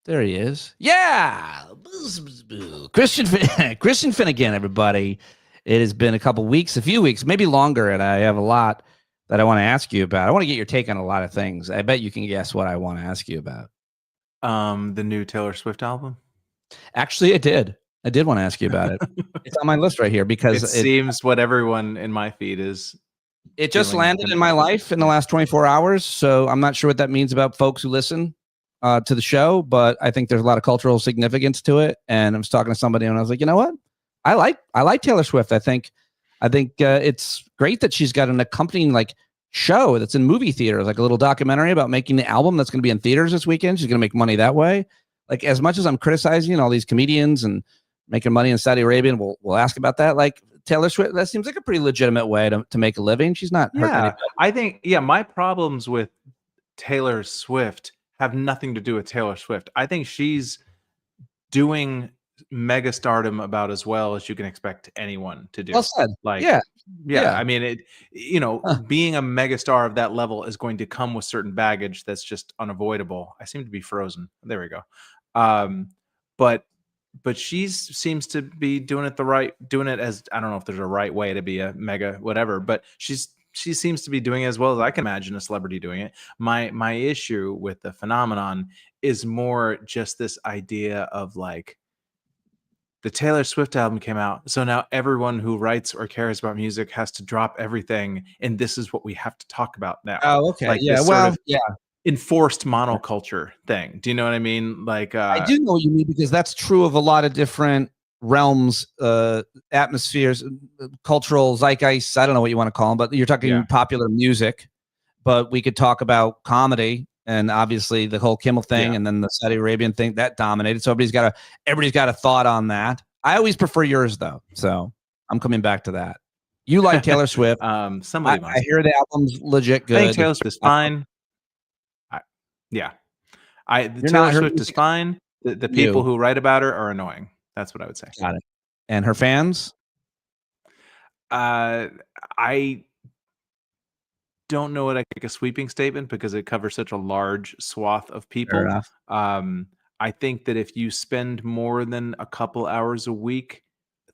There he is. Yeah. Christian Christian Finnegan, everybody. It has been a few weeks, maybe longer, and I have a lot that I want to ask you about. I want to get your take on a lot of things. I bet you can guess what I want to ask you about. The new Taylor Swift album. Actually, I did. I did want to ask you about it. It's on my list right here because it seems what everyone in my feed is. It just landed in my life in the last 24 hours, so I'm not sure what that means about folks who listen to the show, but I think there's a lot of cultural significance to it. And I was talking to somebody, and I was like, you know what? I like Taylor Swift. I think it's great that she's got an accompanying show that's in movie theaters, like a little documentary about making the album that's going to be in theaters this weekend. She's going to make money that way. Like, as much as I'm criticizing all these comedians and making money in Saudi Arabia, and we'll ask about that. Like, Taylor Swift, that seems like a pretty legitimate way to make a living. She's not hurting anybody. I think, my problems with Taylor Swift have nothing to do with Taylor Swift. I think she's doing mega stardom about as well as you can expect anyone to do. Well said. Yeah. I mean, being a mega star of that level is going to come with certain baggage that's just unavoidable. I seem to be frozen. There we go. But she seems to be doing it as, I don't know if there's a right way to be a mega whatever, but she seems to be doing it as well as I can imagine a celebrity doing it. My issue with the phenomenon is more just this idea of like, the Taylor Swift album came out, so now everyone who writes or cares about music has to drop everything, and this is what we have to talk about now. Oh, okay. Like enforced monoculture thing. Do you know what I mean? Like, I do know what you mean, because that's true of a lot of different realms, atmospheres, cultural zeitgeists. I don't know what you want to call them, but you're talking popular music. But we could talk about comedy, and obviously the whole Kimmel thing, and then the Saudi Arabian thing that dominated. So everybody's got a thought on that. I always prefer yours, though, so I'm coming back to that. You like Taylor Swift? I hear the album's legit good. I think Taylor Swift is fine. Taylor Swift is fine. The people who write about her are annoying. That's what I would say. Got it. And her fans? I don't know what I make a sweeping statement, because it covers such a large swath of people. Fair enough. I think that if you spend more than a couple hours a week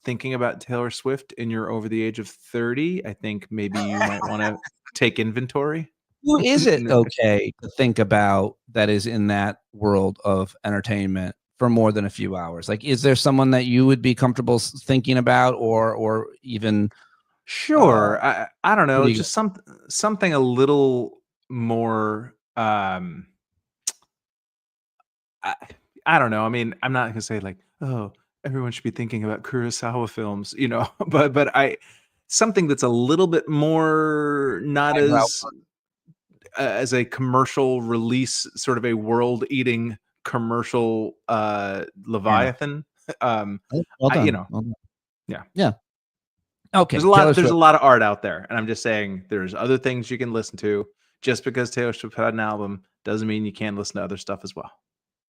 thinking about Taylor Swift and you're over the age of 30, I think maybe you might want to take inventory. Who is it okay to think about that is in that world of entertainment for more than a few hours? Like, is there someone that you would be comfortable thinking about, or even? Sure. I don't know. Just something a little more. I don't know. I mean, I'm not gonna say like, oh, everyone should be thinking about Kurosawa films, but something that's a little bit more not as a commercial release, sort of a world-eating commercial Leviathan. Yeah. Okay. There's a lot of art out there, and I'm just saying there's other things you can listen to. Just because Taylor Swift had an album doesn't mean you can't listen to other stuff as well.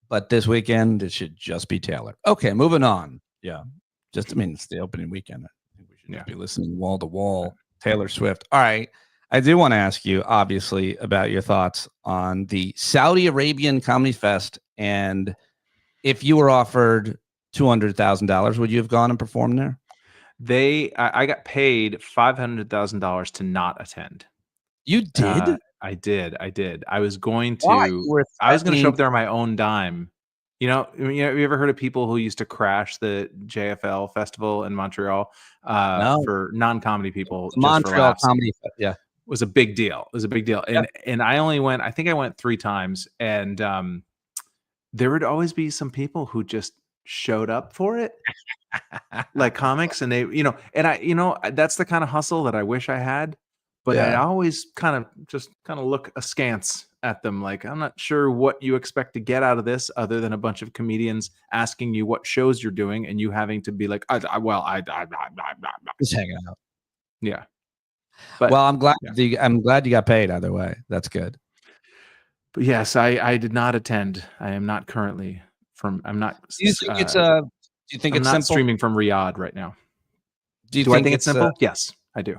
But this weekend, it should just be Taylor. Okay, moving on. Yeah. It's the opening weekend. I think we should just be listening wall to wall Taylor Swift. All right. I do want to ask you, obviously, about your thoughts on the Saudi Arabian Comedy Fest. And if you were offered $200,000, would you have gone and performed there? I got paid $500,000 to not attend. You did? I did. I was going to show up there on my own dime. You ever heard of people who used to crash the JFL festival in Montreal? No. For non-comedy people. Montreal Comedy Fest, yeah. Was a big deal. And I only went, I think I went 3 times, and there would always be some people who just showed up for it. Like comics, and they, that's the kind of hustle that I wish I had, but I always kind of look askance at them. Like, I'm not sure what you expect to get out of this other than a bunch of comedians asking you what shows you're doing, and you having to be like, just hanging out. Yeah. But, I'm glad you got paid either way. That's good. But yes, I did not attend. I am not currently I'm not. Do you think it's do you think I'm it's not simple? Streaming from Riyadh right now. Do I think it's simple? Yes, I do.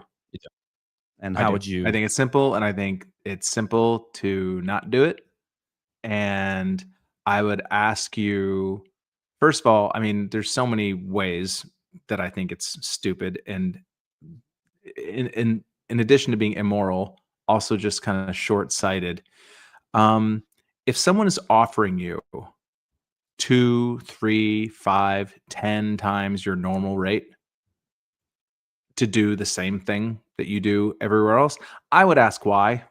And how would you? I think it's simple, and I think it's simple to not do it. And I would ask you, first of all, I mean, there's so many ways that I think it's stupid, and in addition to being immoral, also just kind of short-sighted. If someone is offering you 2, 3, 5, 10 times your normal rate to do the same thing that you do everywhere else, I would ask why.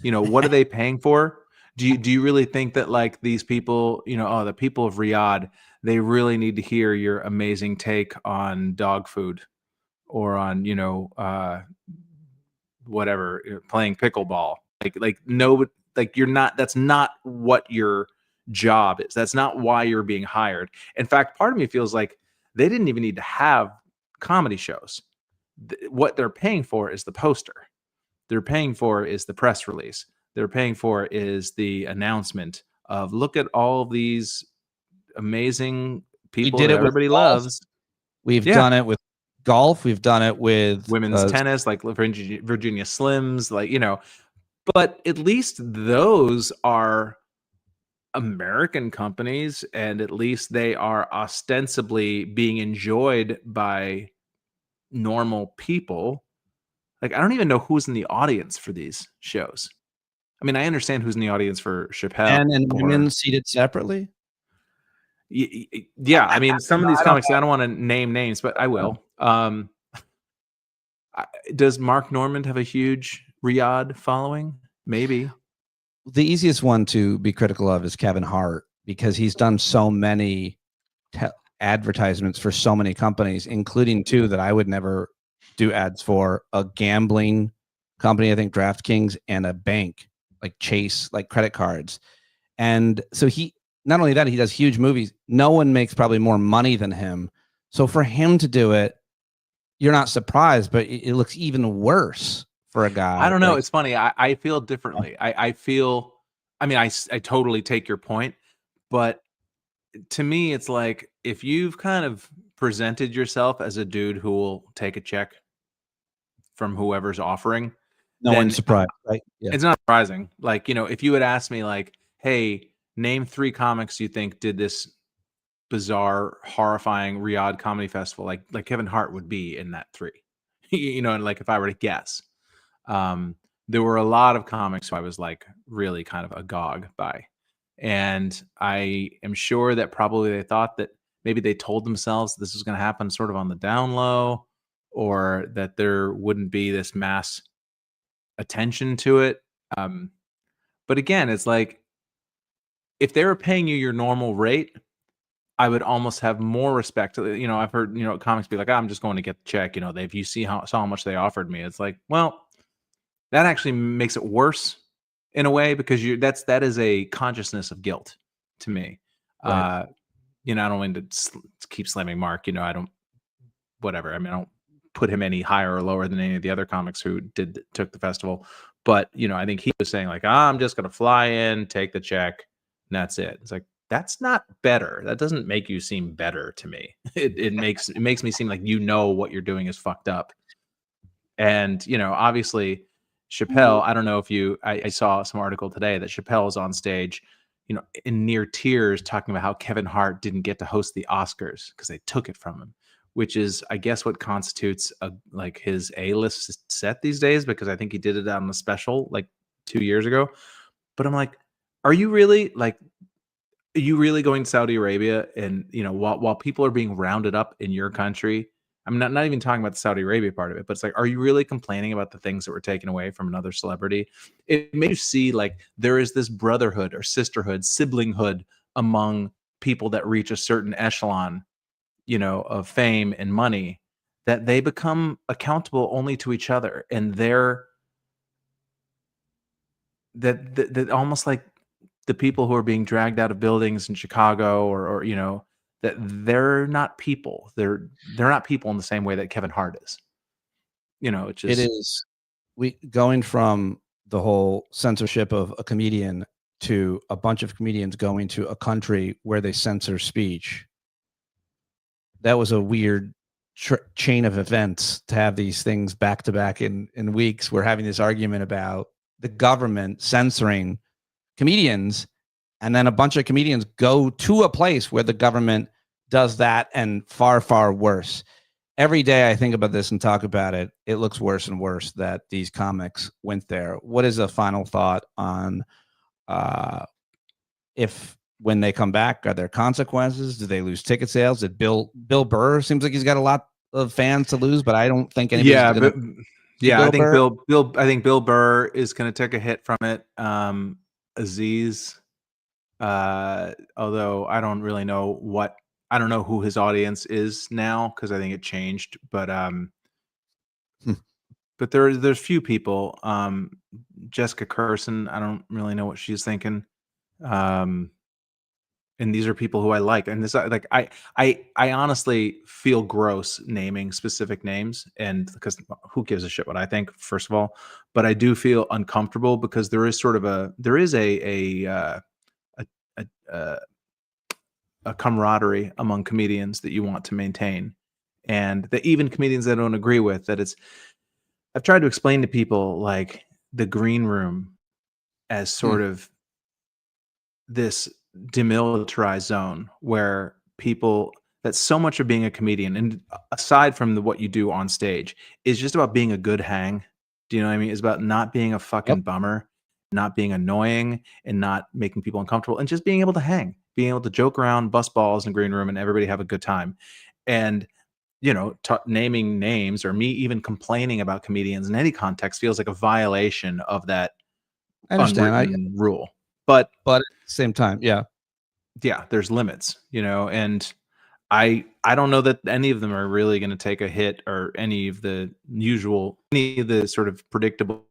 What are they paying for? Do you really think that, like, these people, oh, the people of Riyadh, they really need to hear your amazing take on dog food, or on, whatever, playing pickleball? Like no, like, you're not. That's not what your job is. That's not why you're being hired. In fact, part of me feels like they didn't even need to have comedy shows. What they're paying for is the poster. They're paying for is the press release. They're paying for is the announcement of, look at all these amazing We people did that it with everybody golf. loves. We've Yeah. done it with golf. We've done it with Women's tennis, like Virginia Slims, but at least those are American companies, and at least they are ostensibly being enjoyed by normal people. Like, I don't even know who's in the audience for these shows. I mean, I understand who's in the audience for Chappelle. men and Or, women seated separately. yeah, I mean, some of No, these I don't comics, I don't want to name names, but I will. Does Mark Normand have a huge Riyadh following? Maybe. The easiest one to be critical of is Kevin Hart, because he's done so many advertisements for so many companies, including two that I would never do ads for: a gambling company, I think DraftKings, and a bank like Chase, like credit cards. And so he, not only that, he does huge movies. No one makes probably more money than him. So for him to do it, you're not surprised, but it looks even worse for a guy. I don't know. It's funny. I feel differently. I feel, I mean, I totally take your point, but to me, it's like, if you've kind of presented yourself as a dude who will take a check from whoever's offering, no then one's surprised, right? Yeah. it's not surprising. Like, if you had asked me, like, hey, name 3 comics you think did this bizarre, horrifying Riyadh Comedy Festival, like Kevin Hart would be in that 3. And, like, if I were to guess, there were a lot of comics who I was, like, really kind of agog by. And I am sure that probably they thought that maybe they told themselves this was going to happen sort of on the down low, or that there wouldn't be this mass attention to it. But again, it's like, if they were paying you your normal rate, I would almost have more respect. I've heard, comics be like, I'm just going to get the check. If you saw how much they offered me, it's like, well, that actually makes it worse in a way, because that is a consciousness of guilt to me. Right. I don't mean to keep slamming Mark. I don't, whatever. I mean, I don't put him any higher or lower than any of the other comics who took the festival. But, I think he was saying, like, I'm just going to fly in, take the check, and that's it. It's like, that's not better. That doesn't make you seem better to me. It makes me seem like what you're doing is fucked up. And, obviously, Chappelle, I don't know if I saw some article today that Chappelle is on stage, in near tears, talking about how Kevin Hart didn't get to host the Oscars because they took it from him, which is, I guess, what constitutes like his A-list set these days, because I think he did it on the special like 2 years ago. But I'm like, are you really going to Saudi Arabia, and while people are being rounded up in your country? I'm not even talking about the Saudi Arabia part of it, but it's like, are you really complaining about the things that were taken away from another celebrity? It made you see, like, there is this brotherhood or sisterhood, siblinghood among people that reach a certain echelon, of fame and money, that they become accountable only to each other, and they're that almost like the people who are being dragged out of buildings in Chicago, or that they're not people. They're not people in the same way that Kevin Hart is. It is. We going from the whole censorship of a comedian to a bunch of comedians going to a country where they censor speech. That was a weird chain of events to have these things back to back in weeks. We're having this argument about the government censoring comedians, And then a bunch of comedians go to a place where the government does that and far, far worse. Every day I think about this and talk about it, it looks worse and worse that these comics went there. What is a final thought on if when they come back, are there consequences? Do they lose ticket sales? Did Bill Burr seems like he's got a lot of fans to lose, but I don't think anybody's gonna I think Bill Burr is going to take a hit from it. Aziz, although I don't really know I don't know who his audience is now because I think it changed. But but there's few people. Jessica Curson, I don't really know what she's thinking. And these are people who I like, and this I honestly feel gross naming specific names, and because who gives a shit what I think, first of all, but I do feel uncomfortable because there is a camaraderie among comedians that you want to maintain, and that even comedians that I don't agree with, that I've tried to explain to people like the green room as sort of this demilitarized zone where that's so much of being a comedian, and aside from what you do on stage, is just about being a good hang. Do you know what I mean? It's about not being a fucking bummer, not being annoying, and not making people uncomfortable, and just being able to hang, being able to joke around, bust balls in the green room, and everybody have a good time. And naming names or me even complaining about comedians in any context feels like a violation of that unwritten rule. But at the same time, yeah, there's limits, and I don't know that any of them are really going to take a hit, or any of the sort of predictable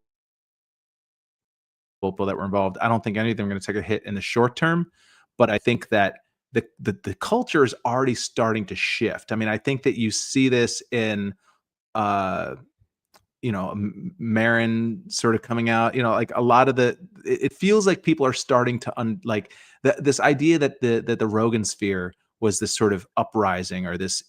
people that were involved. I don't think any of them are going to take a hit in the short term, but I think that the culture is already starting to shift. I mean, I think that you see this in Marin sort of coming out, like a lot of it feels like people are starting to this idea that the Rogan sphere was this sort of uprising, or this,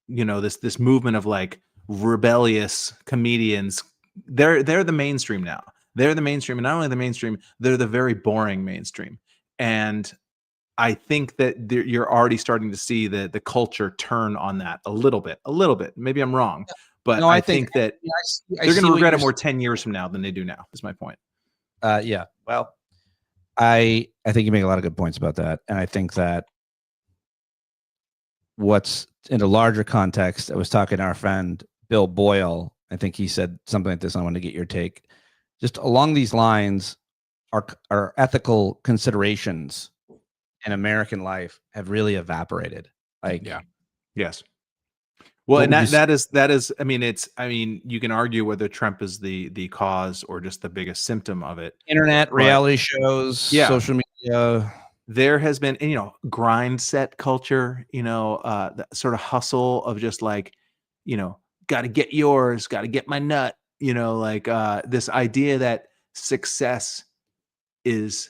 this movement of like rebellious comedians. They're the mainstream now. They're the mainstream, and not only the mainstream, they're the very boring mainstream. And I think that you're already starting to see the culture turn on that a little bit. Maybe I'm wrong. But no, I think that they're going to regret it more 10 years from now than they do now, is my point. Yeah. Well, I think you make a lot of good points about that. And I think that what's in a larger context, I was talking to our friend Bill Boyle. I think he said something like this. I want to get your take. Just along these lines, our ethical considerations in American life have really evaporated. Yes. Well, and that is, I mean, you can argue whether Trump is the cause or just the biggest symptom of it. Internet, reality shows, social media. There has been, grind set culture, that sort of hustle of just like, got to get yours, got to get my nut, this idea that success is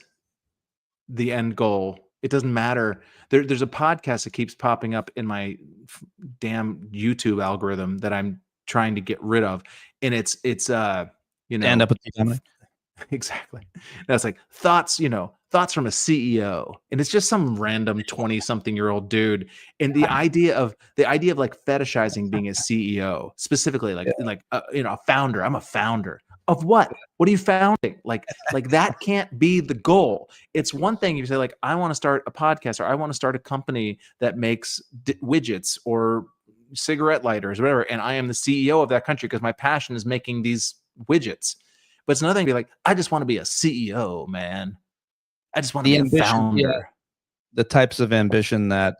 the end goal. It doesn't matter. There's a podcast that keeps popping up in my damn YouTube algorithm that I'm trying to get rid of, and it's End up with Pete Dominick. Exactly. That's like thoughts from a CEO, and it's just some random 20-something-year-old dude. And the idea of like fetishizing being a CEO, specifically a founder. I'm a founder of what? What are you founding? Like that can't be the goal. It's one thing you say like, I want to start a podcast, or I want to start a company that makes widgets or cigarette lighters, or whatever, and I am the CEO of that country because my passion is making these widgets. But it's another thing to be like, I just want to be a CEO, man. I just want to be a founder. Yeah. The types of ambition that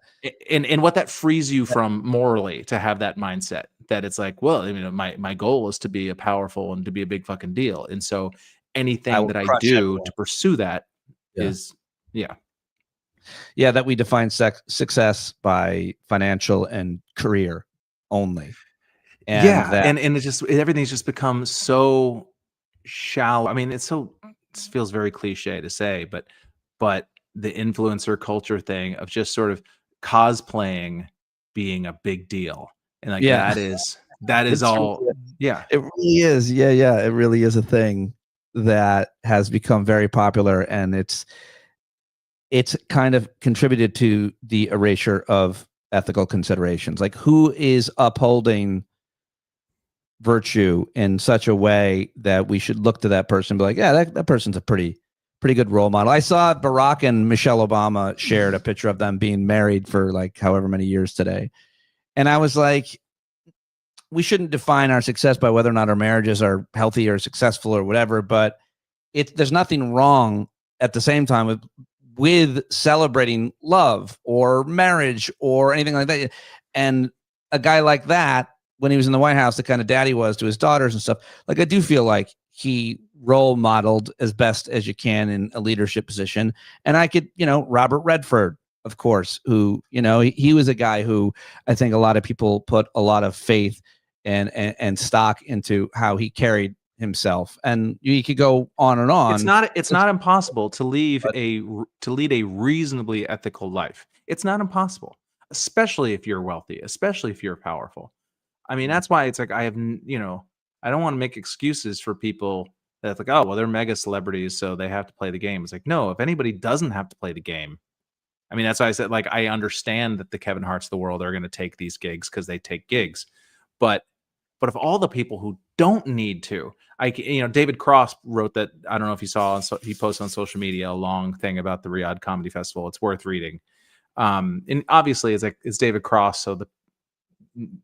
and what that frees you from morally, to have that mindset that it's like, well, my goal is to be a powerful and to be a big fucking deal. And so anything that I do to pursue that is that we define success by financial and career only. And and it's just, everything's just become so shallow. I mean, it feels very cliche to say, but the influencer culture thing of just sort of cosplaying being a big deal, and like that is all. Yeah, it really is. Yeah, it really is a thing. that has become very popular, and it's kind of contributed to the erasure of ethical considerations. Like, who is upholding virtue in such a way that we should look to that person and be like, yeah, that person's a pretty good role model. I saw Barack and Michelle Obama shared a picture of them being married for like however many years today. And I was like, we shouldn't define our success by whether or not our marriages are healthy or successful or whatever, but there's nothing wrong at the same time with celebrating love or marriage or anything like that. And a guy like that, when he was in the White House, the kind of dad he was to his daughters and stuff, like, I do feel like he role modeled as best as you can in a leadership position. And I could, Robert Redford, of course, who, he was a guy who I think a lot of people put a lot of faith and stock into how he carried himself, and you could go on and on. It's not impossible to lead a reasonably ethical life. It's not impossible, especially if you're wealthy, especially if you're powerful. I mean, that's why it's like, I don't want to make excuses for people that's like, oh, well, they're mega celebrities, so they have to play the game. It's like, no, if anybody doesn't have to play the game, I mean, that's why I said, like, I understand that the Kevin Harts of the world are going to take these gigs because they take gigs, but if all the people who don't need to, David Cross wrote that, I don't know if you saw, he posted on social media a long thing about the Riyadh Comedy Festival. It's worth reading. And obviously it's David Cross, so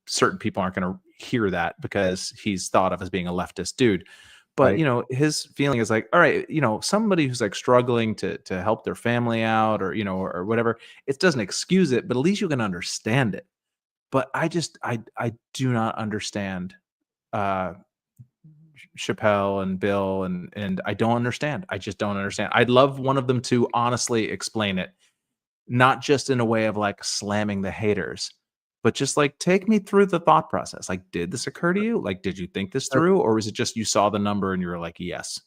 certain people aren't going to hear that because he's thought of as being a leftist dude. But, right. His feeling is like, all right, somebody who's like struggling to help their family out or, or whatever, it doesn't excuse it, but at least you can understand it. But I do not understand Chappelle and Bill, and I don't understand. I just don't understand. I'd love one of them to honestly explain it, not just in a way of like slamming the haters, but just like, take me through the thought process. Like, did this occur to you? Like, did you think this through, or was it just you saw the number and you were like, yes?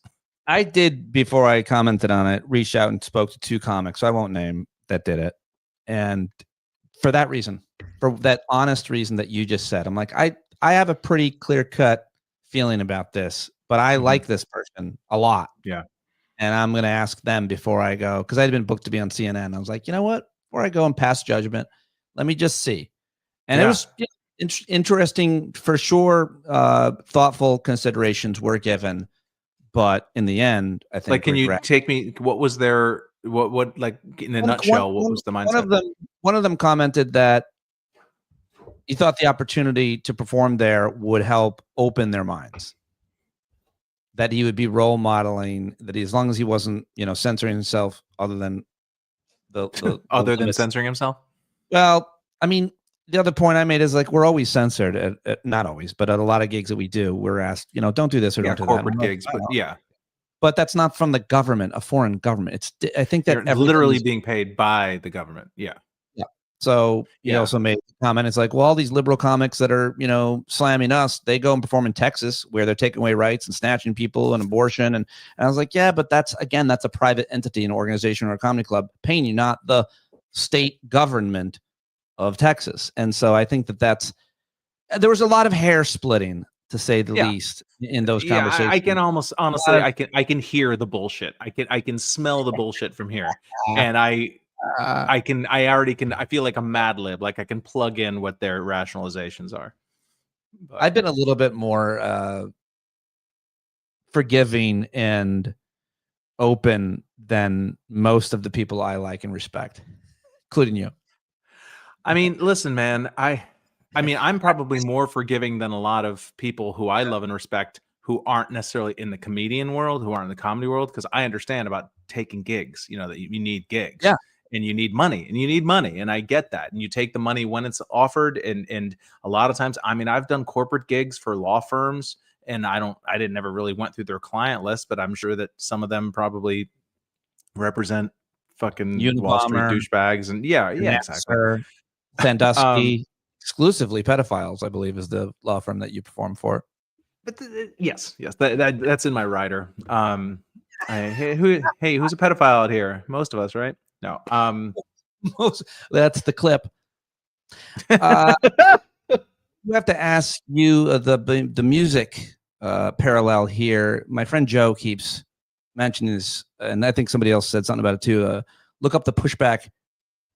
I did, before I commented on it, reach out and spoke to two comics, so I won't name, that did it. And for that reason, for that honest reason that you just said, I'm like, I have a pretty clear-cut feeling about this, but I like this person a lot. Yeah. And I'm going to ask them before I go, because I'd been booked to be on CNN. I was like, you know what? Before I go and pass judgment, let me just see. And it was interesting for sure. Thoughtful considerations were given, but in the end, I think. Like, can you take me? What was their? What like in a nutshell? What was the mindset? One of them commented that he thought the opportunity to perform there would help open their minds. That he would be role modeling. That as long as he wasn't, censoring himself, other than censoring himself. Well, I mean, the other point I made is like, we're always censored not always, but at a lot of gigs that we do, we're asked, don't do this or don't do corporate that. gigs, but yeah. But that's not from the government, a foreign government. I think that they're literally being paid by the government. Yeah. Yeah. So he also made a comment. It's like, well, all these liberal comics that are, slamming us, they go and perform in Texas where they're taking away rights and snatching people and abortion. And I was like, yeah, but that's a private entity, an organization or a comedy club paying you, not the state government of Texas. And so I think there was a lot of hair splitting, to say the least, in those conversations. I can almost honestly, I can hear the bullshit. I can smell the bullshit from here. And I feel like a Mad Lib, like I can plug in what their rationalizations are. But I've been a little bit more forgiving and open than most of the people I like and respect, including you. I mean, listen, man, I'm probably more forgiving than a lot of people who I love and respect who aren't necessarily in the comedian world, who aren't in the comedy world, because I understand about taking gigs, that you need gigs. Yeah. And you need money, and I get that. And you take the money when it's offered. And a lot of times, I mean, I've done corporate gigs for law firms, and I never really went through their client list, but I'm sure that some of them probably represent fucking Wall Street douchebags. And exactly. Sandusky, exclusively pedophiles, I believe, is the law firm that you perform for. But yes, that's in my rider. Hey, who's a pedophile out here? Most of us, right? No. That's the clip. You have to ask you the music parallel here. My friend Joe keeps mentioning this, and I think somebody else said something about it too. Look up the pushback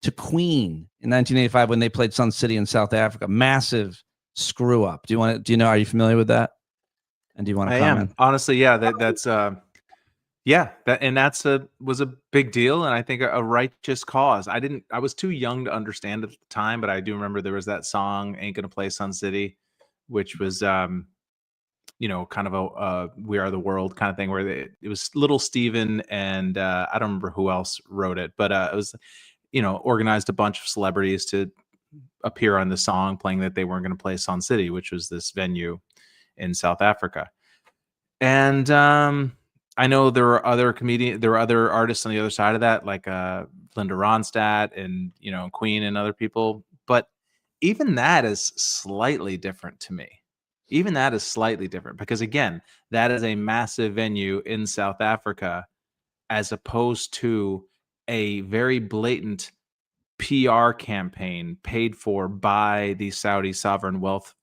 to Queen in 1985 when they played Sun City in South Africa. Massive screw up. Do you know? Are you familiar with that? And do you want to comment? Am honestly, yeah. That's yeah. Was a big deal, and I think a righteous cause. I was too young to understand at the time, but I do remember there was that song "Ain't Gonna Play Sun City," which was kind of a "We Are the World" kind of thing, where it was Little Steven and I don't remember who else wrote it, but it was organized a bunch of celebrities to appear on the song, playing that they weren't going to play Sun City, which was this venue in South Africa. And I know there were other artists on the other side of that, like Linda Ronstadt and Queen and other people. But even that is slightly different to me. Even that is slightly different because, again, that is a massive venue in South Africa, as opposed to a very blatant PR campaign paid for by the Saudi Sovereign Wealth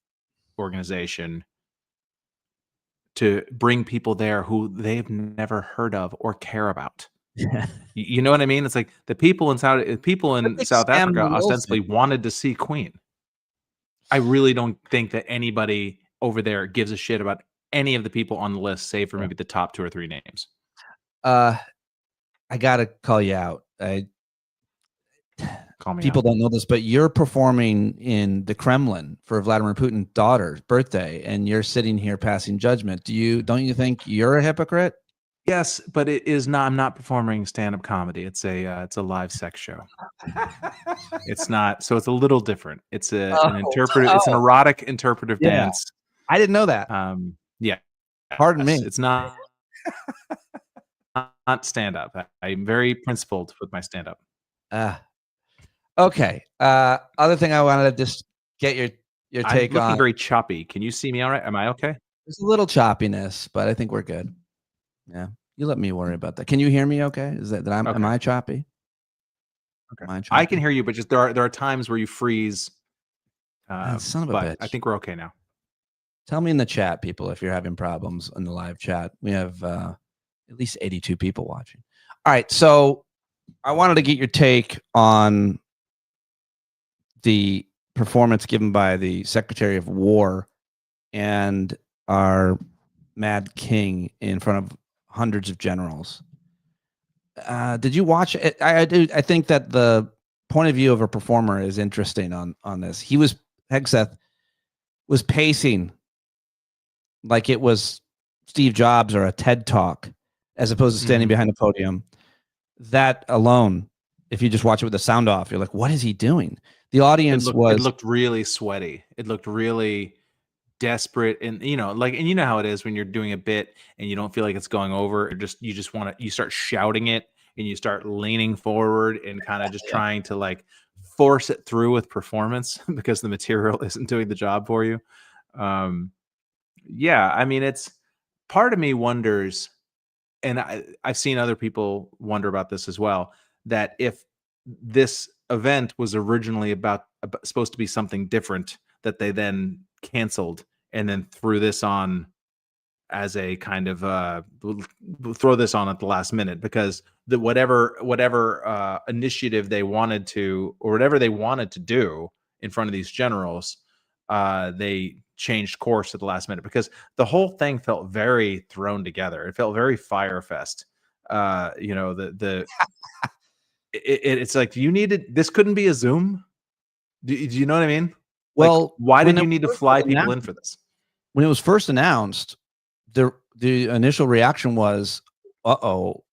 Organization to bring people there who they've never heard of or care about. You know what I mean? It's like the people in South Africa ostensibly wanted to see Queen. I really don't think that anybody over there gives a shit about any of the people on the list, save for maybe the top 2 or 3 names. I gotta call you out. People don't know this, but you're performing in the Kremlin for Vladimir Putin's daughter's birthday, and you're sitting here passing judgment. Don't you think you're a hypocrite? Yes, but it is not. I'm not performing stand-up comedy. It's a live sex show. It's not, so it's a little different. It's an interpretive. It's an erotic interpretive dance. I didn't know that. Yeah. Pardon me. It's not stand-up. I'm very principled with my stand-up. Okay. Other thing I wanted to just get your take on. I'm looking very choppy. Can you see me all right? Am I okay? There's a little choppiness, but I think we're good. Yeah. You let me worry about that. Can you hear me okay? Is that I'm okay. Am I choppy? Okay. I can hear you, but just there are times where you freeze. Son of a bitch. I think we're okay now. Tell me in the chat, people, if you're having problems in the live chat. We have at least 82 people watching. All right. So I wanted to get your take on the performance given by the Secretary of War and our Mad King in front of hundreds of generals. Did you watch it? I think that the point of view of a performer is interesting on this. Hegseth was pacing like it was Steve Jobs or a TED Talk, as opposed to standing behind the podium. That alone, if you just watch it with the sound off, you're like, what is he doing? The audience it looked really sweaty. It looked really desperate, and you know how it is when you're doing a bit and you don't feel like it's going over, or you start shouting it and you start leaning forward and kind of just trying to like force it through with performance because the material isn't doing the job for you. I mean, it's part of me wonders, and I've seen other people wonder about this as well, that if this event was originally about supposed to be something different that they then canceled and then threw this on as a kind of throw this on at the last minute, because the whatever initiative they wanted to, or whatever they wanted to do in front of these generals, they changed course at the last minute, because the whole thing felt very thrown together. It felt very Firefest. It's like this couldn't be a Zoom. Do you know what I mean? Well, like, why did you need to fly people in for this? When it was first announced, the initial reaction was, "Uh-oh,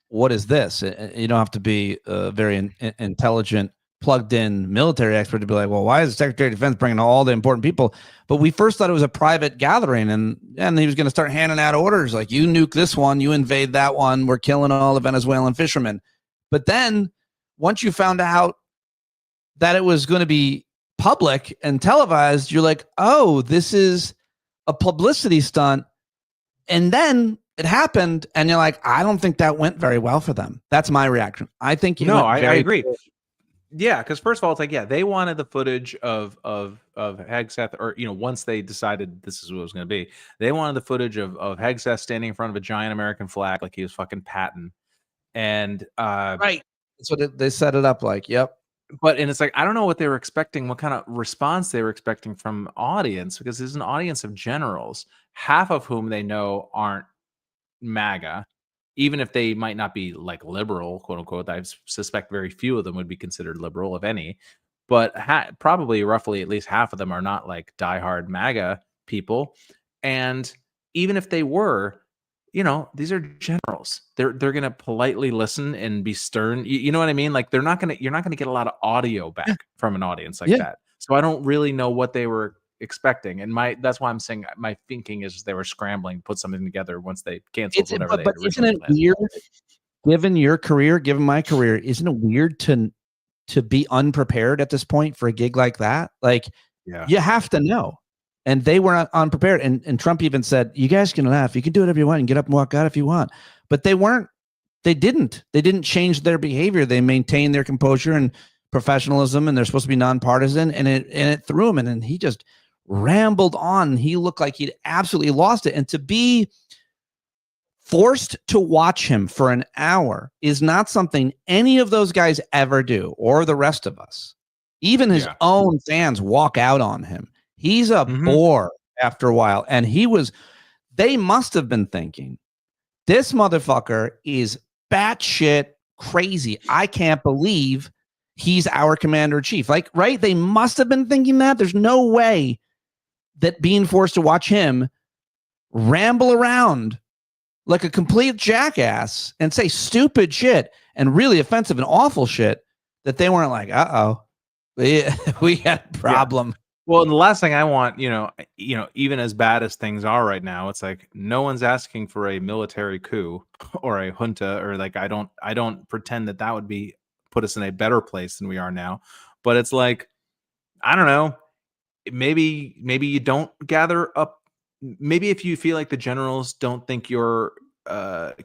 what is this?" You don't have to be a very intelligent, plugged-in military expert to be like, "Well, why is the Secretary of Defense bringing all the important people?" But we first thought it was a private gathering, and he was going to start handing out orders like, "You nuke this one, you invade that one. We're killing all the Venezuelan fishermen." But then, once you found out that it was going to be public and televised, you're like, oh, this is a publicity stunt. And then it happened, and you're like, I don't think that went very well for them. That's my reaction. I think I agree. Yeah, because first of all, it's like, yeah, they wanted the footage of Hegseth, or once they decided this is what it was going to be, they wanted the footage of Hegseth standing in front of a giant American flag like he was fucking Patton, and Right. That's what they set it up like. Yep. and it's like, I don't know what they were expecting, what kind of response they were expecting from audience, because there's an audience of generals, half of whom they know aren't MAGA, even if they might not be like liberal, quote unquote. I suspect very few of them would be considered liberal, if any. But probably roughly at least half of them are not like diehard MAGA people. And even if they were, these are generals. They're gonna politely listen and be stern. You know what I mean? Like you're not gonna get a lot of audio back from an audience like that. So I don't really know what they were expecting, and that's why I'm saying my thinking is they were scrambling to put something together once they canceled whatever they had originally planned. Isn't it weird, given your career, given my career, isn't it weird to be unprepared at this point for a gig like that? Like, you have to know. And they were unprepared. And Trump even said, you guys can laugh. You can do whatever you want and get up and walk out if you want. But they didn't change their behavior. They maintained their composure and professionalism, and they're supposed to be nonpartisan. And it threw him. And then he just rambled on. He looked like he'd absolutely lost it. And to be forced to watch him for an hour is not something any of those guys ever do, or the rest of us. Even his own fans walk out on him. He's a bore after a while. And they must have been thinking, this motherfucker is batshit crazy. I can't believe he's our commander-in-chief. Like, right? They must have been thinking that. There's no way that being forced to watch him ramble around like a complete jackass and say stupid shit and really offensive and awful shit, that they weren't like, we had a problem. Well, and the last thing I want, even as bad as things are right now, it's like no one's asking for a military coup or a junta, or like I don't pretend that would put us in a better place than we are now. But it's like, I don't know, maybe you don't gather up. Maybe if you feel like the generals don't think you're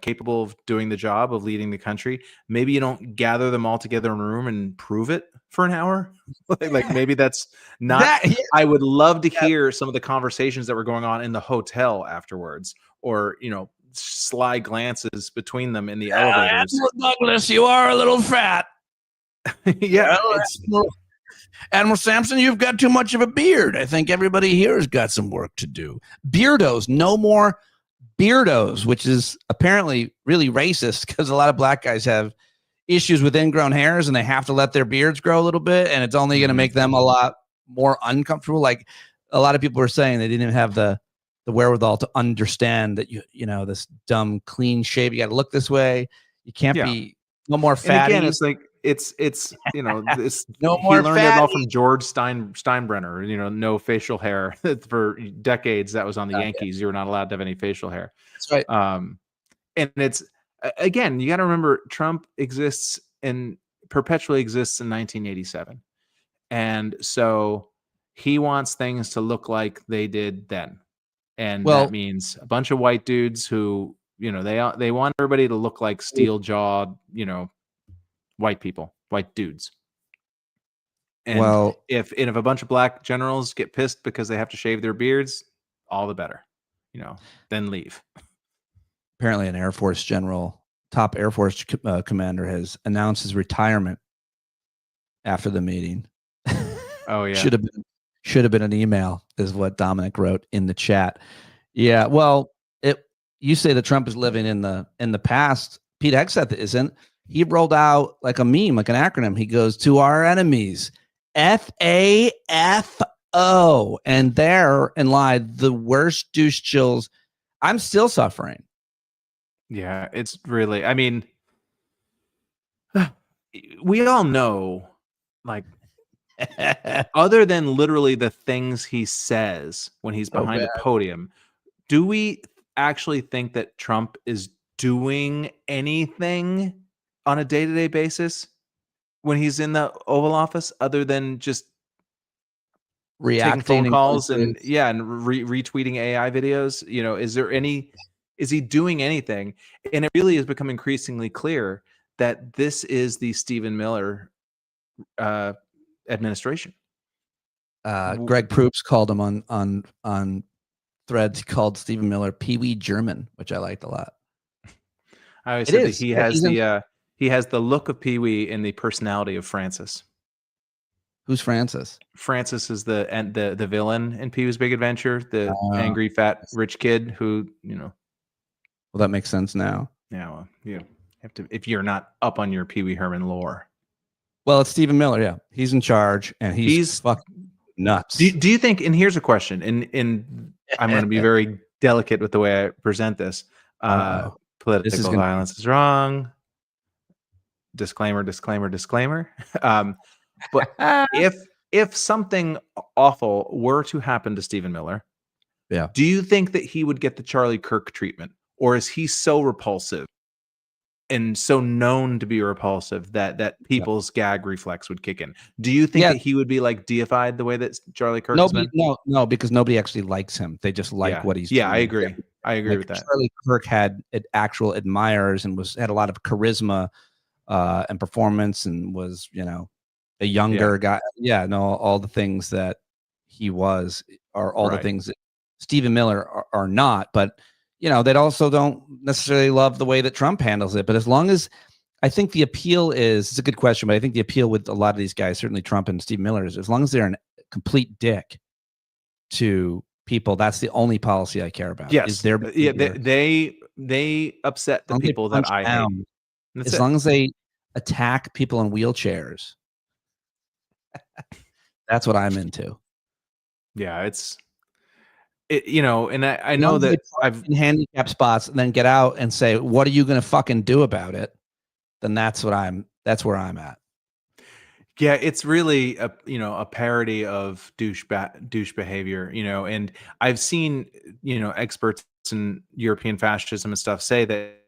capable of doing the job of leading the country, maybe you don't gather them all together in a room and prove it for an hour. like maybe that's not I would love to hear some of the conversations that were going on in the hotel afterwards, or sly glances between them in the elevators. Admiral Douglas, you are a little fat. Admiral Sampson, you've got too much of a beard. I think everybody here has got some work to do. Beardos, no more beardos, which is apparently really racist, because a lot of black guys have issues with ingrown hairs and they have to let their beards grow a little bit, and it's only going to make them a lot more uncomfortable. Like, a lot of people were saying they didn't even have the wherewithal to understand that this dumb clean shave, you got to look this way, you can't be no more fatty. And again, it's like it's this no he more learned fatty. it all from George Steinbrenner. No facial hair. For decades that was on the Yankees. You were not allowed to have any facial hair. That's right. And it's, again, you got to remember, Trump exists and perpetually exists in 1987, and so he wants things to look like they did then, and that means a bunch of white dudes who they want everybody to look like steel jawed white people, white dudes. And if a bunch of black generals get pissed because they have to shave their beards, all the better, then leave. Apparently an Air Force general, top Air Force commander, has announced his retirement after the meeting. Oh yeah. Should have been an email, is what Dominic wrote in the chat. Yeah. Well, you say that Trump is living in the past. Pete Hegseth isn't. He rolled out like a meme, like an acronym. He goes, to our enemies, FAFO. And therein lied the worst douche chills. I'm still suffering. Yeah, it's really, I mean, we all know, like, other than literally the things he says when he's behind a podium, do we actually think that Trump is doing anything on a day-to-day basis when he's in the Oval Office other than just reacting taking phone calls and retweeting AI videos? Is he doing anything? And it really has become increasingly clear that this is the Stephen Miller administration. Greg Proops called him on Threads. He called Stephen Miller Pee Wee German, which I liked a lot. I always It said that is. he Yeah, has he has the look of Pee Wee and the personality of Francis. Who's Francis? Francis is the villain in Pee Wee's Big Adventure, the angry fat rich kid who, Well, that makes sense now. Yeah, well, you have to, if you're not up on your Pee Wee Herman lore. Well, it's Stephen Miller. Yeah, he's in charge, and he's fucking nuts. Do you think? And here's a question. And I'm going to be very delicate with the way I present this. Political violence is wrong. Disclaimer, disclaimer, disclaimer. But if something awful were to happen to Stephen Miller, yeah, do you think that he would get the Charlie Kirk treatment, or is he so repulsive and so known to be repulsive that people's gag reflex would kick in? Do you think that he would be like deified the way that Charlie Kirk has been? No, because nobody actually likes him. They just like what he's doing. I agree. I agree with that. Charlie Kirk had actual admirers and had a lot of charisma and performance, and was, a younger guy. Yeah, no, all the things that he was are all the things that Stephen Miller are not. But they also don't necessarily love the way that Trump handles it. But as long as, I think the appeal is, it's a good question, but I think the appeal with a lot of these guys, certainly Trump and Stephen Miller, is as long as they're a complete dick to people, that's the only policy I care about. Yes. They upset the people that I hate. As long as they attack people in wheelchairs, that's what I'm into. Yeah, and I know that I've in handicap spots and then get out and say, what are you going to fucking do about it? Then that's where I'm at. Yeah, it's really a parody of douche behavior, and I've seen, experts in European fascism and stuff say that,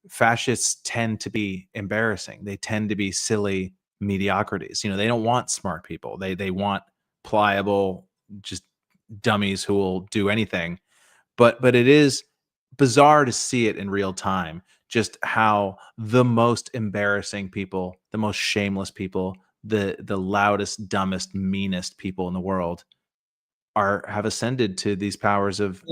fascists tend to be embarrassing. They tend to be silly mediocrities. They don't want smart people. They want pliable, just dummies who will do anything. But it is bizarre to see it in real time, just how the most embarrassing people, the most shameless people, the loudest, dumbest, meanest people in the world have ascended to these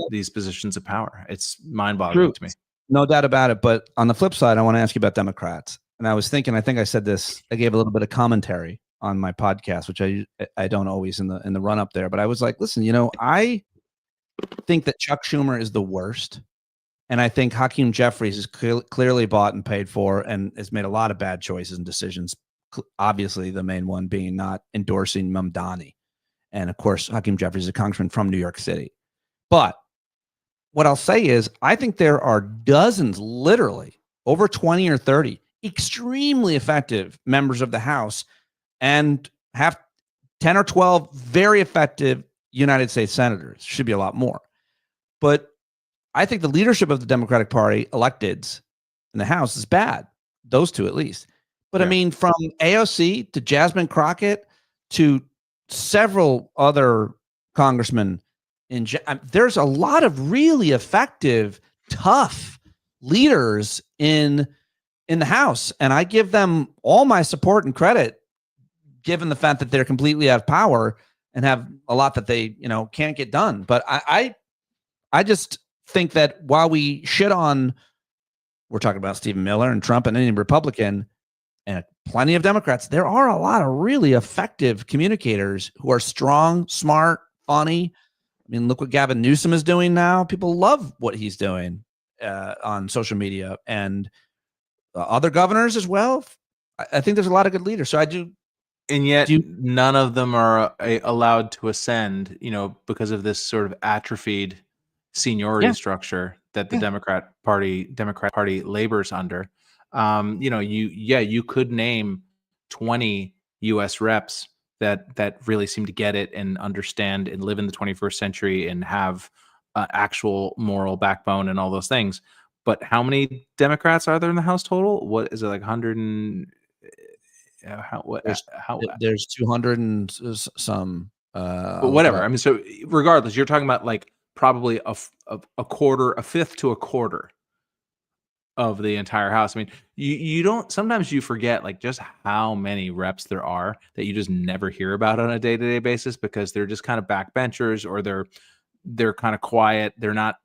these positions of power. It's mind-boggling to me. No doubt about it. But on the flip side, I want to ask you about Democrats. And I was thinking, I think I said this, I gave a little bit of commentary on my podcast, which I don't always in the run up there, but I was like, listen, I think that Chuck Schumer is the worst. And I think Hakeem Jeffries is clearly bought and paid for and has made a lot of bad choices and decisions. Obviously, the main one being not endorsing Mamdani. And of course, Hakeem Jeffries is a congressman from New York City. But what I'll say is, I think there are dozens, literally over 20 or 30, extremely effective members of the House, and have 10 or 12 very effective United States senators. Should be a lot more. But I think the leadership of the Democratic Party electeds in the House is bad. Those two, at least. But I mean, from AOC to Jasmine Crockett to several other congressmen, there's a lot of really effective, tough leaders in the House. And I give them all my support and credit, given the fact that they're completely out of power and have a lot that they, can't get done. But I just think that while we shit on, we're talking about Stephen Miller and Trump and any Republican and plenty of Democrats, there are a lot of really effective communicators who are strong, smart, funny. I mean, look what Gavin Newsom is doing now. People love what he's doing on social media, and other governors as well. I think there's a lot of good leaders. So I do. And yet none of them are allowed to ascend, because of this sort of atrophied seniority structure that the Democrat Party labors under. You could name 20 U.S. reps that really seem to get it and understand and live in the 21st century and have actual moral backbone and all those things. But how many Democrats are there in the House total? What is it, like 100 and there's 200 and some. But whatever. I mean, so regardless, you're talking about like probably a quarter, a fifth to a quarter of the entire House. I mean, you don't, sometimes you forget like just how many reps there are that you just never hear about on a day-to-day basis because they're just kind of backbenchers, or they're kind of quiet. They're not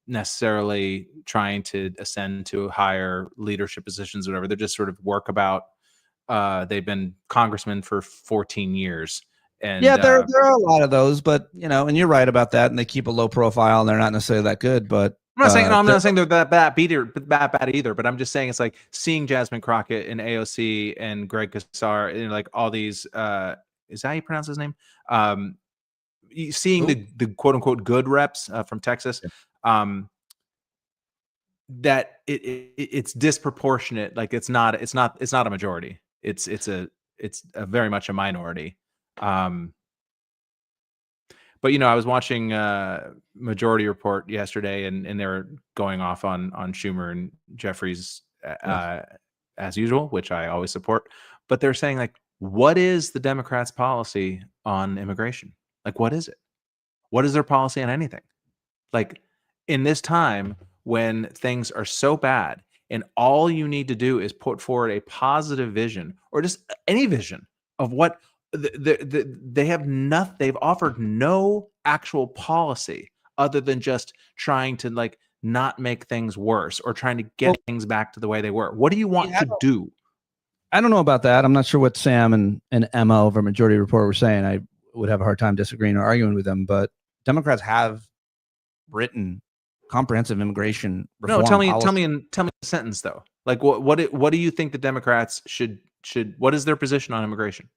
necessarily trying to ascend to higher leadership positions, or whatever. They're just sort of workabout. They've been congressmen for 14 years. And Yeah, there are a lot of those, but and you're right about that. And they keep a low profile, and they're not necessarily that good. But I'm not saying no, I'm not saying they're that bad either. But I'm just saying it's like seeing Jasmine Crockett and AOC and Greg Casar and like all these. Is that how you pronounce his name? Seeing the quote unquote good reps from Texas. That it's disproportionate. Like it's not a majority. It's a very much a minority. But I was watching Majority Report yesterday, and they were going off on Schumer and Jeffries as usual, which I always support. But they're saying like, what is the Democrats' policy on immigration? Like, what is it? What is their policy on anything? Like, in this time when things are so bad, and all you need to do is put forward a positive vision, or just any vision of what they have nothing. They've offered no actual policy other than just trying to like not make things worse, or trying to get things back to the way they were. What do you want to do? I don't know about that. I'm not sure what Sam and Emma over Majority Report were saying. I would have a hard time disagreeing or arguing with them, but Democrats have written comprehensive immigration reform. No, tell me in a sentence though. Like what do you think the Democrats should what is their position on immigration?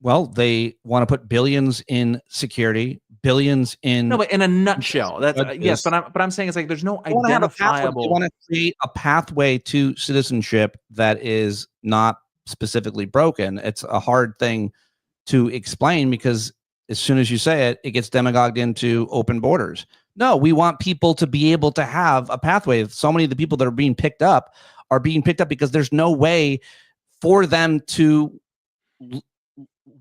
Well, they want to put billions in security, billions in. No, but in a nutshell, that's yes. But I'm saying it's like there's no identifiable. They want to create a pathway to citizenship that is not specifically broken. It's a hard thing to explain because as soon as you say it, it gets demagogued into open borders. No, we want people to be able to have a pathway. So many of the people that are being picked up because there's no way for them to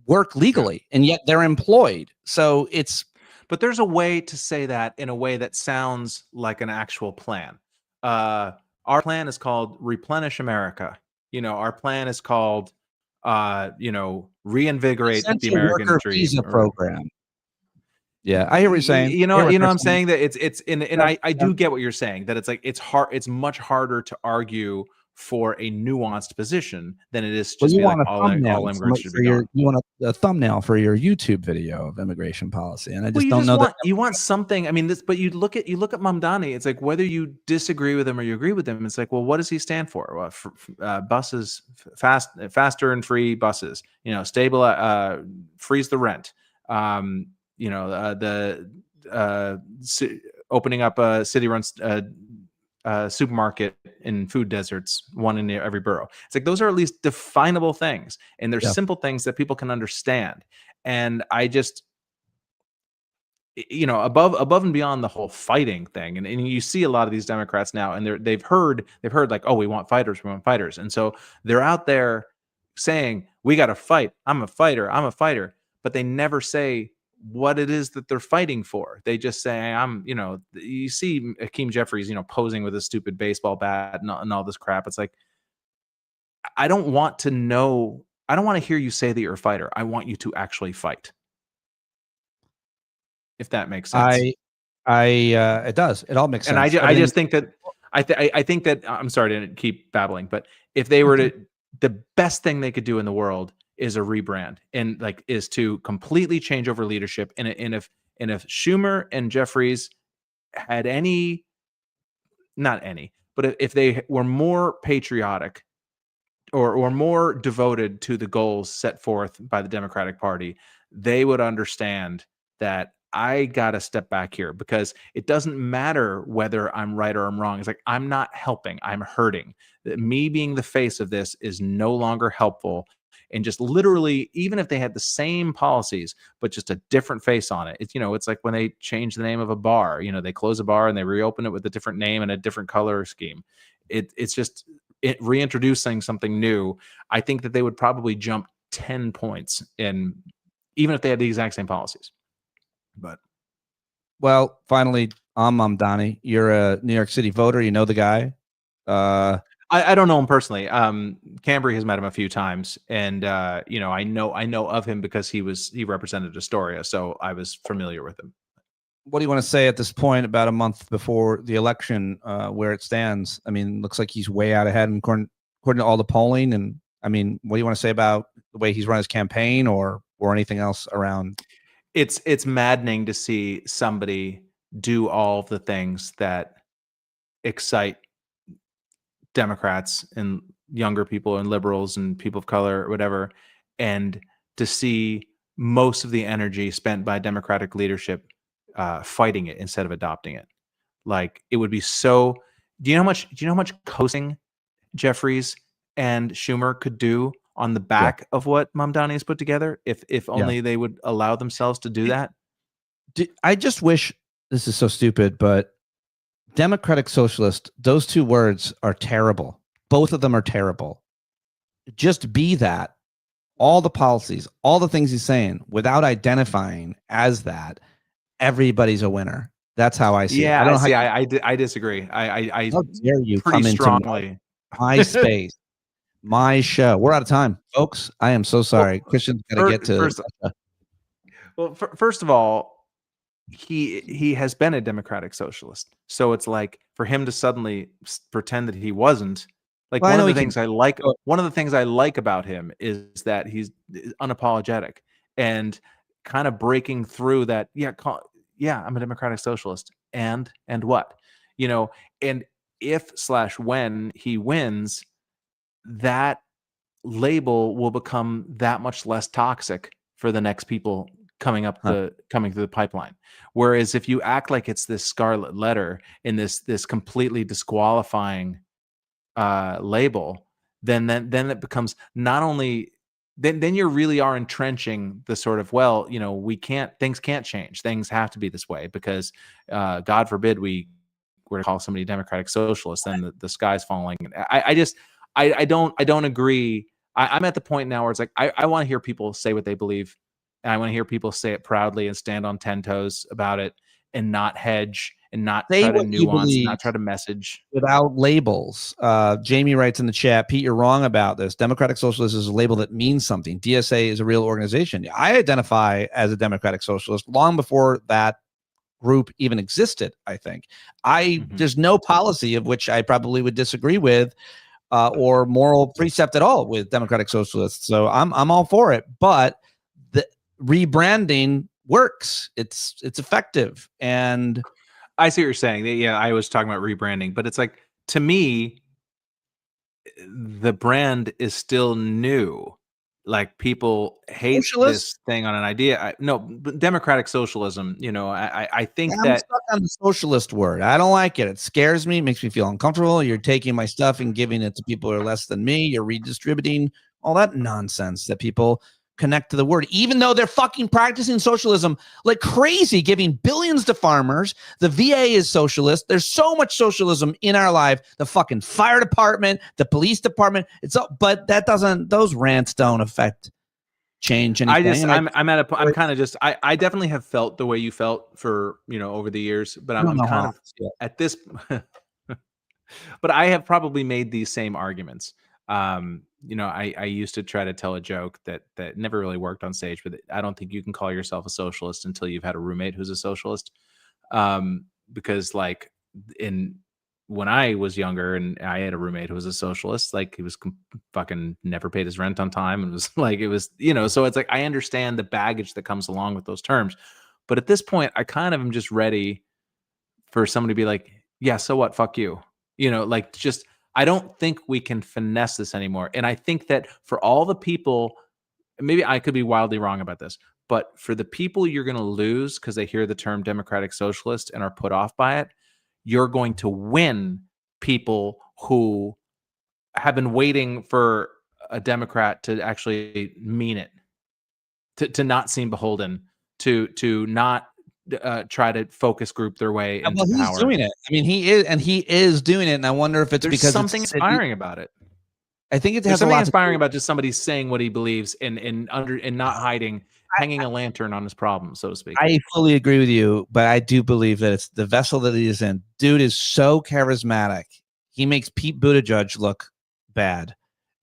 work legally, and yet they're employed. So but there's a way to say that in a way that sounds like an actual plan. Our plan is called Replenish America. Our plan is called reinvigorate the American dream program. Yeah, I hear what you're saying. I'm saying that it's and I do get what you're saying, that it's like it's much harder to argue for a nuanced position than it is just like all immigrants should be gone. You want a thumbnail for your YouTube video of immigration policy, and I just don't know that you want something. I mean, but you look at Mamdani. It's like whether you disagree with him or you agree with him. It's like, well, what does he stand for? Well, buses, faster and free buses. Stable, freeze the rent. Opening up a city-run supermarket in food deserts, one in every borough. It's like those are at least definable things, and they're simple things that people can understand. And I just, above and beyond the whole fighting thing, and you see a lot of these Democrats now, and they've heard like, oh, we want fighters, and so they're out there saying we got to fight. I'm a fighter, but they never say what it is that they're fighting for. They just say, you see Hakeem Jeffries, posing with a stupid baseball bat and all this crap. It's like, I don't want to hear you say that you're a fighter. I want you to actually fight. If that makes sense. It does. It all makes sense. And I just think that, I think that, I'm sorry to keep babbling, but if they were to, the best thing they could do in the world is a rebrand, and is to completely change over leadership. And if Schumer and Jeffries had but if they were more patriotic or more devoted to the goals set forth by the Democratic Party, they would understand that I got to step back here, because it doesn't matter whether I'm right or I'm wrong. It's like, I'm not helping, I'm hurting. Me being the face of this is no longer helpful. And just literally, even if they had the same policies, but just a different face on it, it's like when they change the name of a bar, they close a bar and they reopen it with a different name and a different color scheme. It's just reintroducing something new. I think that they would probably jump 10 points even if they had the exact same policies. But well, finally, I'm Mamdani. You're a New York City voter. You know the guy. I don't know him personally. Cambry has met him a few times, and I know of him because he represented Astoria, so I was familiar with him. What do you want to say at this point, about a month before the election, where it stands? I mean, looks like he's way out ahead, according to all the polling. And I mean, what do you want to say about the way he's run his campaign, or anything else around? It's maddening to see somebody do all the things that excite Democrats and younger people and liberals and people of color or whatever, and to see most of the energy spent by Democratic leadership fighting it instead of adopting it. Like, it would be so. Do you know how much coasting Jeffries and Schumer could do on the back of what Mamdani has put together if only they would allow themselves to do that? I just wish, this is so stupid, but Democratic Socialist, those two words are terrible. Both of them are terrible. Just be that. All the policies, all the things he's saying, without identifying as that, everybody's a winner. That's how I see it. I don't know. I disagree. I how dare you pretty come strongly. into my space, my show. We're out of time, folks. I am so sorry. Christian's got to get to. First of all, he has been a Democratic Socialist, so it's like, for him to suddenly pretend that he wasn't. Like, one of the things I like about him is that he's unapologetic and kind of breaking through that. Yeah, I'm a Democratic Socialist, and what, and if/when he wins, that label will become that much less toxic for the next people coming through the pipeline. Whereas if you act like it's this scarlet letter in this completely disqualifying label, then it becomes not only then you really are entrenching the sort of, things can't change, things have to be this way because God forbid we were to call somebody Democratic Socialist, then the sky's falling. I don't agree. I'm at the point now where it's like, I want to hear people say what they believe, and I want to hear people say it proudly and stand on 10 toes about it, and not hedge and not try to nuance, not try to message without labels. Jamie writes in the chat, Pete, you're wrong about this. Democratic Socialist is a label that means something. DSA is a real organization. I identify as a Democratic Socialist long before that group even existed. I think there's no policy of which I probably would disagree with, or moral precept at all with Democratic Socialists. So I'm all for it, but the rebranding works. It's effective. And I see what you're saying. Yeah, I was talking about rebranding, but it's like, to me, the brand is still new. Like, people hate this thing on an idea. Democratic socialism, I think I'm stuck on the socialist word. I don't like it. It scares me. It makes me feel uncomfortable. You're taking my stuff and giving it to people who are less than me. You're redistributing all that nonsense that people connect to the word, even though they're fucking practicing socialism like crazy, giving billions to farmers. The VA is socialist. There's so much socialism in our life. The fucking fire department, the police department. But those rants don't affect change anything. I definitely have felt the way you felt for, over the years, but I'm kind of at this, but I have probably made these same arguments. I used to try to tell a joke that never really worked on stage, but I don't think you can call yourself a socialist until you've had a roommate who's a socialist. Because when I was younger and I had a roommate who was a socialist, like, he was fucking never paid his rent on time, and was like, so it's like, I understand the baggage that comes along with those terms. But at this point, I kind of am just ready for somebody to be like, yeah, so what? Fuck you. I don't think we can finesse this anymore. And I think that for all the people, maybe I could be wildly wrong about this, but for the people you're going to lose because they hear the term Democratic Socialist and are put off by it, you're going to win people who have been waiting for a Democrat to actually mean it, to not seem beholden, to not try to focus group their way into power. He's doing it. I mean, he is doing it, and I wonder if it's because something inspiring about it. I think there's something inspiring about just somebody saying what he believes and not hiding, hanging a lantern on his problem, so to speak. I fully agree with you, but I do believe that it's the vessel that he is in. Dude is so charismatic. he makes Pete Buttigieg look bad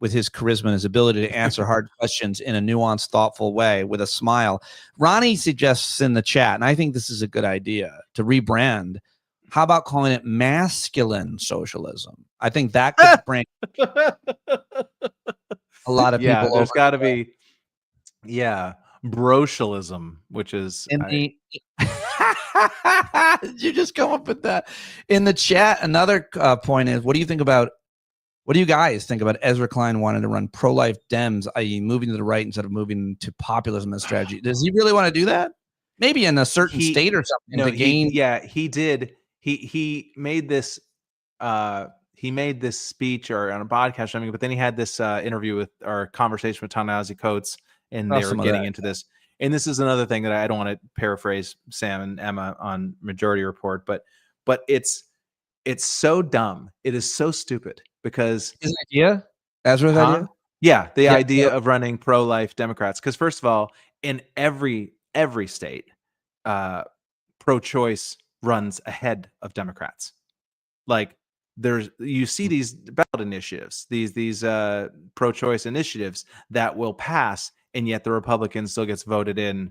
with his charisma and his ability to answer hard questions in a nuanced, thoughtful way with a smile. Ronnie suggests in the chat, and I think this is a good idea, to rebrand. How about calling it masculine socialism? I think that could bring a lot of people there's over. got to be, brocialism, which is Did you just come up with that in the chat? Another point is, what do you guys think about Ezra Klein wanting to run pro-life Dems, i.e. moving to the right instead of moving to populism as strategy? Does he really want to do that? Maybe in a certain state or something to gain. He did. He made this speech or on a podcast, I mean, but then he had this interview with or conversation with Ta-Nehisi Coates, and they were getting into this. And this is another thing that I don't want to paraphrase Sam and Emma on Majority Report, but it's so dumb. It is so stupid because his idea, Ezra's idea. Yeah, the idea of running pro-life Democrats. Because first of all, in every state, pro-choice runs ahead of Democrats. Like you see these ballot initiatives, these pro-choice initiatives that will pass, and yet the Republican still gets voted in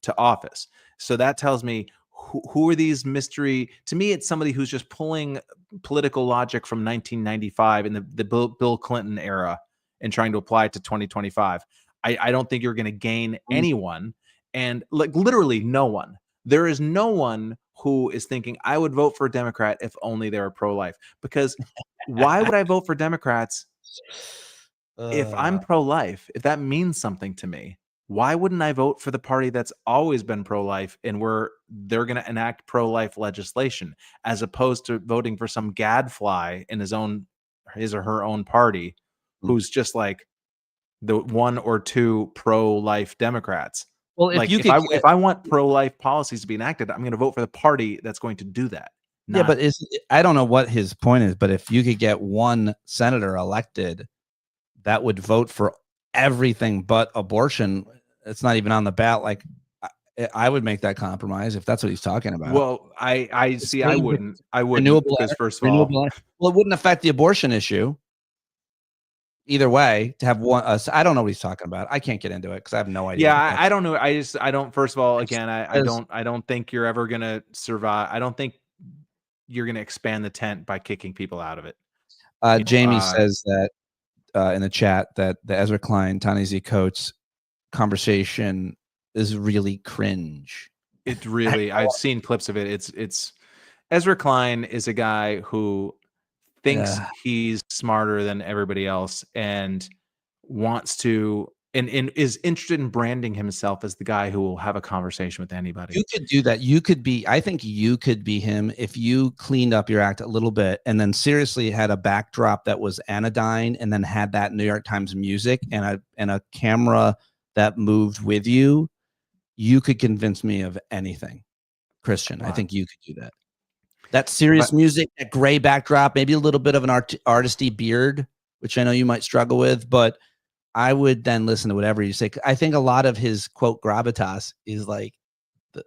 to office. So that tells me who are these mystery? To me, it's somebody who's just pulling political logic from 1995 in the Bill Clinton era and trying to apply it to 2025. I don't think you're going to gain anyone, and like literally no one. There is no one who is thinking, I would vote for a Democrat if only they were pro-life. Because why would I vote for Democrats if I'm pro-life? If that means something to me, why wouldn't I vote for the party that's always been pro-life and where they're going to enact pro-life legislation, as opposed to voting for some gadfly in his or her own party who's just like the one or two pro-life Democrats? Well, if I want pro-life policies to be enacted, I'm going to vote for the party that's going to do that. But I don't know what his point is, but if you could get one senator elected that would vote for everything but abortion, it's not even on the ballot. Like, I would make that compromise if that's what he's talking about. Well, I see. I wouldn't because first of all, well, it wouldn't affect the abortion issue. Either way, to have one, I don't know what he's talking about. I can't get into it because I have no idea. Yeah, I don't know. I don't. First of all, again, I don't think you're ever gonna survive. I don't think you're gonna expand the tent by kicking people out of it. Jamie says that in the chat that the Ezra Klein, Ta-Nehisi Coates conversation is really cringe. It really. I've seen clips of it. It's Ezra Klein is a guy who thinks he's smarter than everybody else and wants to and is interested in branding himself as the guy who will have a conversation with anybody. You could do that. I think you could be him if you cleaned up your act a little bit and then seriously had a backdrop that was anodyne and then had that New York Times music and a camera that moved with you. You could convince me of anything, Christian. Wow. I think you could do that. That serious music, that gray backdrop, maybe a little bit of an artisty beard, which I know you might struggle with, but I would then listen to whatever you say. I think a lot of his quote gravitas is like the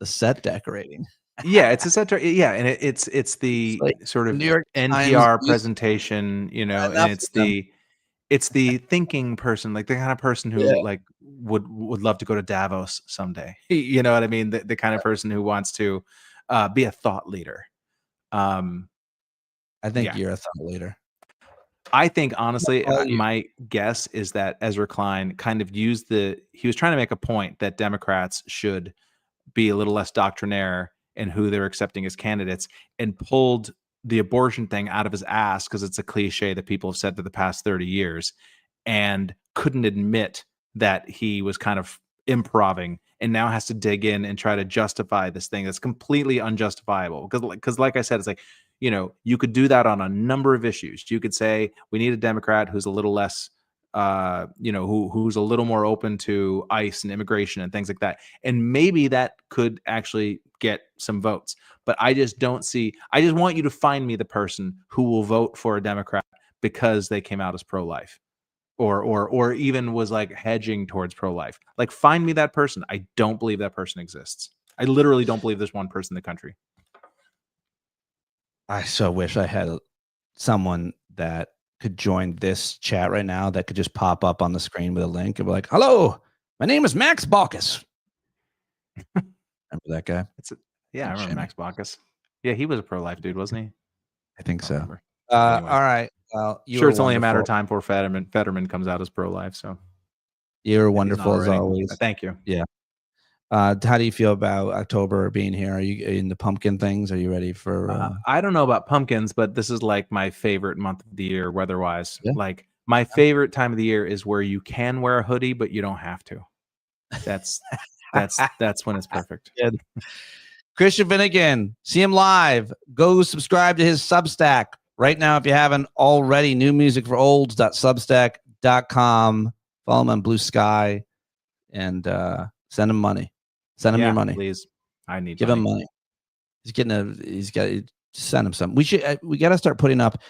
set decorating. Yeah, it's a set. Yeah, and it's the like sort of New York NPR presentation, you know, and it's the thinking person, like the kind of person who like would love to go to Davos someday. You know what I mean? The kind of person who wants to be a thought leader. I think you're a thought leader. I think honestly, my guess is that Ezra Klein kind of he was trying to make a point that Democrats should be a little less doctrinaire in who they're accepting as candidates, and pulled the abortion thing out of his ass because it's a cliche that people have said for the past 30 years, and couldn't admit that he was kind of improving, and now has to dig in and try to justify this thing that's completely unjustifiable. Because like I said, it's like, you know, you could do that on a number of issues. You could say we need a Democrat who's a little less, who's a little more open to ICE and immigration and things like that. And maybe that could actually get some votes. But I just don't see, I just want you to find me the person who will vote for a Democrat because they came out as pro-life or even was like hedging towards pro-life. Like, find me that person. I don't believe that person exists. I literally don't believe there's one person in the country. I so wish I had someone that could join this chat right now that could just pop up on the screen with a link and be like, "Hello, my name is Max Baucus." Remember that guy? Yeah, I remember Max Baucus. Yeah, he was a pro-life dude, wasn't he? I think so. Anyway. All right. Well, sure, it's only a matter of time before Fetterman comes out as pro-life. So you're wonderful as always. Thank you. Yeah. How do you feel about October being here? Are you in the pumpkin things? Are you ready for? I don't know about pumpkins, but this is like my favorite month of the year, weather-wise. Yeah. Like my favorite time of the year is where you can wear a hoodie, but you don't have to. That's when it's perfect. Good. Christian Finnegan, see him live. Go subscribe to his Substack right now if you haven't already. newmusicforolds.substack.com. Follow him on Blue Sky and send him money. Send him your money, please. I need. Give him money. He's got. Send him some. We got to start putting up.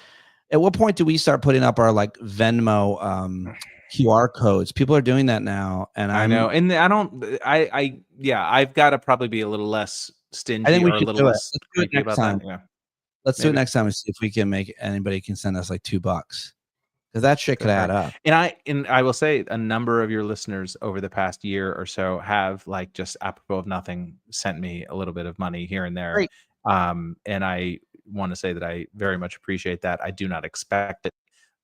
At what point do we start putting up our like Venmo QR codes? People are doing that now, and I know. And I don't. I've got to probably be a little less stingy. I think we or should a little do it. less Let's do it next time. Yeah. Let's do it next time and see if we can make anybody can send us like $2 because that shit could add up. And I will say a number of your listeners over the past year or so have like just apropos of nothing sent me a little bit of money here and there. Great. And I want to say that I very much appreciate that. I do not expect it,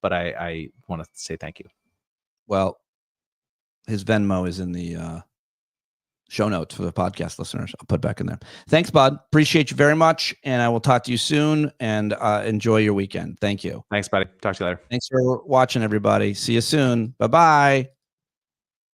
but I want to say thank you. Well, his Venmo is in the show notes for the podcast listeners. I'll put back in there. Thanks, bud. Appreciate you very much. And I will talk to you soon and enjoy your weekend. Thank you. Thanks, buddy. Talk to you later. Thanks for watching, everybody. See you soon. Bye-bye.